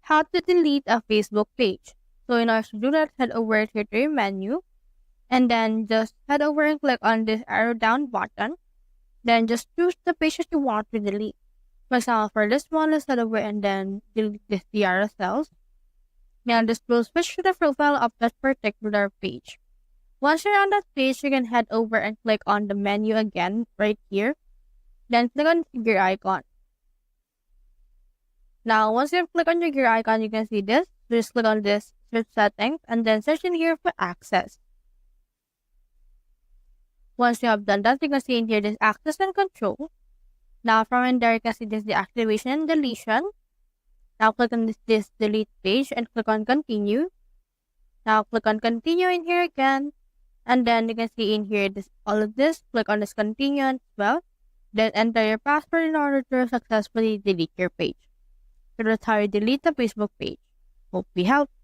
how to delete a Facebook page. So in order to do that, head over here to your menu and then just head over and click on this arrow down button. Then just choose the page that you want to delete. For example, for this one, let's head over and then delete this carousels. Now this will switch to the profile of that particular page. Once you're on that page, you can head over and click on the menu again right here. Then click on the gear icon. Now, once you click on your gear icon, you can see this. Just click on this search settings and then search in here for access. Once you have done that, you can see in here this access and control. Now, from in there, you can see this deactivation and deletion. Now, click on this delete page and click on continue. Now, click on continue in here again. And then you can see in here all of this. Click on this continue as well. Then enter your password in order to successfully delete your page. So that's how you delete the Facebook page. Hope we helped.